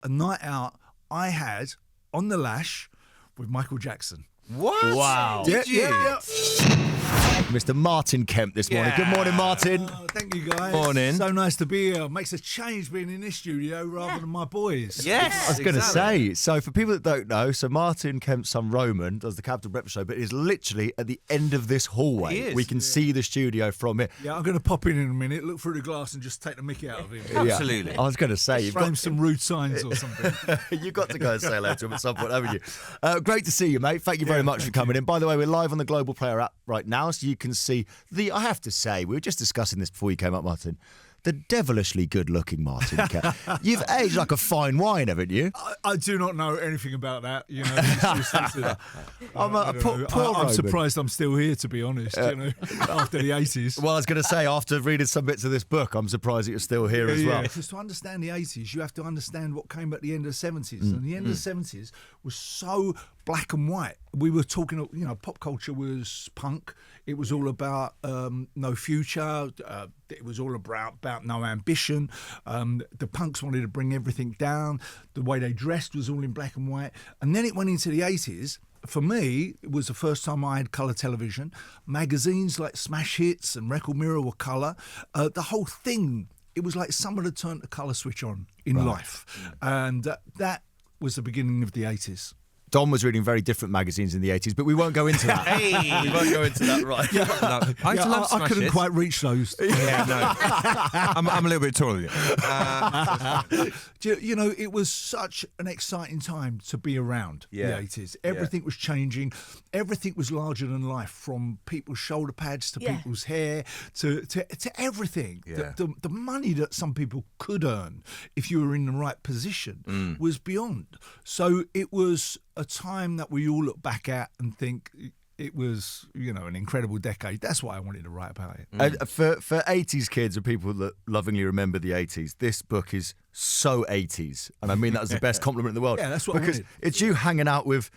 a night out I had on the lash with Michael Jackson. What? Wow. Did you? Yeah. Mr. Martin Kemp this morning. Good morning, Martin. Thank you, guys. Morning. So nice to be here. Makes a change being in this studio rather than my boys. Yes. I was going to exactly. say, so for people that don't know, so Martin Kemp's son Roman does the Capital Breakfast Show, but is literally at the end of this hallway. He is. We can see the studio from here. Yeah, I'm going to pop in a minute, look through the glass and just take the mickey out of him. Absolutely. I was going to say, you've Throw him got, some rude signs or something. you've got to go and say hello to him at some point, haven't you? Great to see you, mate. Thank you very much for coming in. By the way, we're live on the Global Player app right now, so you can see I have to say, we were just discussing this before you came up, Martin, the devilishly good-looking Martin Kemp. You've aged like a fine wine, haven't you? I do not know anything about that. You know, Poor I'm Roman. surprised I'm still here, to be honest. You know, after the 80s. Well, I was going to say, after reading some bits of this book, I'm surprised that you're still here as well. Because to understand the 80s, you have to understand what came at the end of the 70s. And the end of the 70s was so black and white. We were talking, you know, pop culture was punk. It was all about no future. It was all about no ambition. The punks wanted to bring everything down. The way they dressed was all in black and white. And then it went into the 80s. For me, it was the first time I had colour television. Magazines like Smash Hits and Record Mirror were colour. The whole thing, it was like someone had turned the colour switch on in life. And that was the beginning of the 80s. Don was reading very different magazines in the 80s, but we won't go into that. Hey. We won't go into that right No, I used to love I Smash couldn't Hits. quite reach those. Yeah, no. I'm a little bit taller than you. You know, it was such an exciting time to be around the 80s. Everything was changing. Everything was larger than life, from people's shoulder pads to people's hair to everything. Yeah. The money that some people could earn if you were in the right position was beyond. So it was a time that we all look back at and think it was, you know, an incredible decade. That's why I wanted to write about it. For 80s kids and people that lovingly remember the 80s, this book is so 80s. And I mean that as the best compliment in the world. Yeah, that's what I because wanted. it's you hanging out with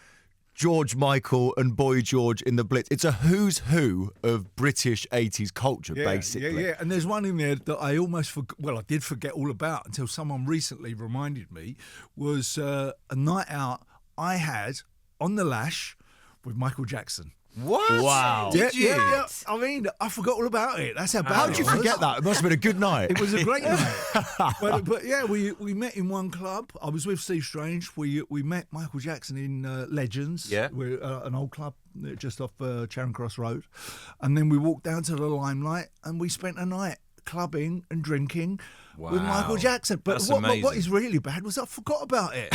George Michael and Boy George in the Blitz. It's a who's who of British 80s culture, basically. Yeah. And there's one in there that I almost forgot. Well, I did forget all about until someone recently reminded me. Was a night out I had on the lash with Michael Jackson. What? Wow. Did you? Yeah. I mean, I forgot all about it. That's how bad How it did you was. forget that? It must have been a good night. It was a great night. But yeah, we met in one club. I was with Steve Strange. We met Michael Jackson in Legends. Yeah. We're an old club just off Charing Cross Road. And then we walked down to the Limelight and we spent a night clubbing and drinking with Michael Jackson. But That's what amazing. is really bad was I forgot about it.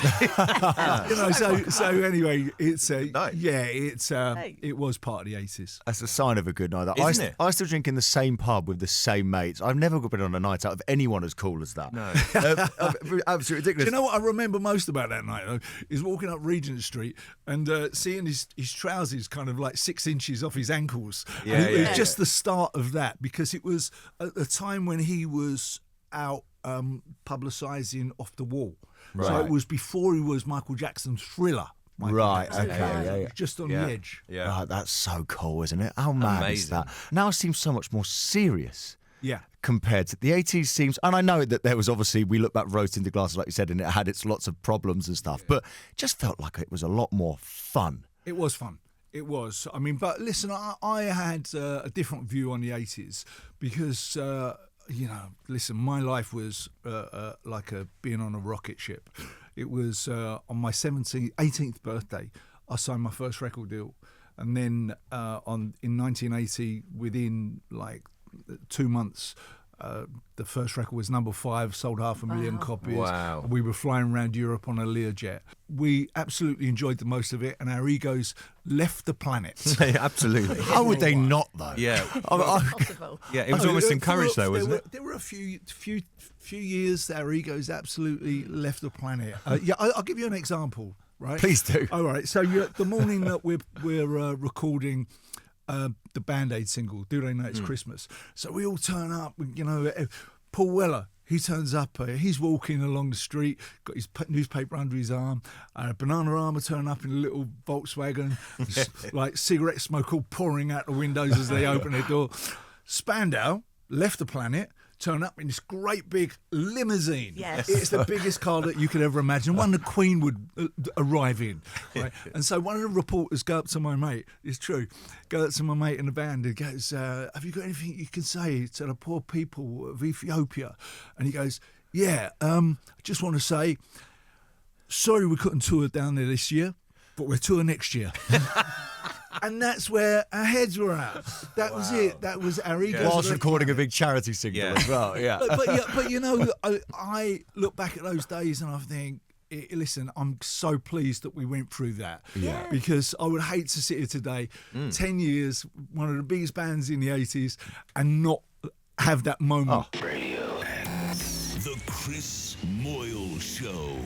You know, so anyway, it's it was part of the 80s. That's a sign of a good night. Isn't it? I still drink in the same pub with the same mates. I've never been on a night out of anyone as cool as that. No. Absolutely ridiculous. Do you know what I remember most about that night, though? Is walking up Regent Street and seeing his trousers kind of like 6 inches off his ankles. Yeah, And it yeah. was just the start of that, because it was at the time when he was out publicising Off the Wall. So Right. it was before he was Michael Jackson's Thriller. Michael Right, Jackson. okay, yeah. He was just on the edge. Yeah. Oh, that's so cool, isn't it? How mad is Amazing. that? Now it seems so much more serious. Yeah. Compared to the 80s seems, and I know that there was obviously, we look back Roast into Glasses, like you said, and it had its lots of problems and stuff, but it just felt like it was a lot more fun. It was fun. It was. I mean, but listen, I had a different view on the 80s because, listen, my life was like being on a rocket ship. It was on my 18th birthday, I signed my first record deal. And then in 1980, within like 2 months, the first record was number 5, sold 500,000 copies. Wow. We were flying around Europe on a Learjet. We absolutely enjoyed the most of it, and our egos left the planet. Absolutely. How would they not, though? Yeah. Possible. Yeah, it was almost encouraged, though, wasn't it? There were a few years that our egos absolutely left the planet. I'll give you an example, right? Please do. All right. So the morning that we're recording the Band-Aid single, Do They Know It's Christmas? So we all turn up. You know, Paul Weller, he turns up. He's walking along the street, got his newspaper under his arm. Bananarama turn up in a little Volkswagen, like cigarette smoke all pouring out the windows as they open their door. Spandau left the planet. turn up in this great big limousine. Yes. It's the biggest car that you could ever imagine. One the Queen would arrive in. Right? And so one of the reporters go up to my mate, it's true, go up to my mate in the band and goes, have you got anything you can say to the poor people of Ethiopia? And he goes, yeah, I just want to say, sorry we couldn't tour down there this year, but we'll tour next year. And that's where our heads were at. That was it. That was our egos. Whilst recording a big charity single as well. Yeah. But you know, I look back at those days and I think, listen, I'm so pleased that we went through that. Yeah. Because I would hate to sit here today, 10 years, one of the biggest bands in the 80s, and not have that moment. The Chris Moyles Show.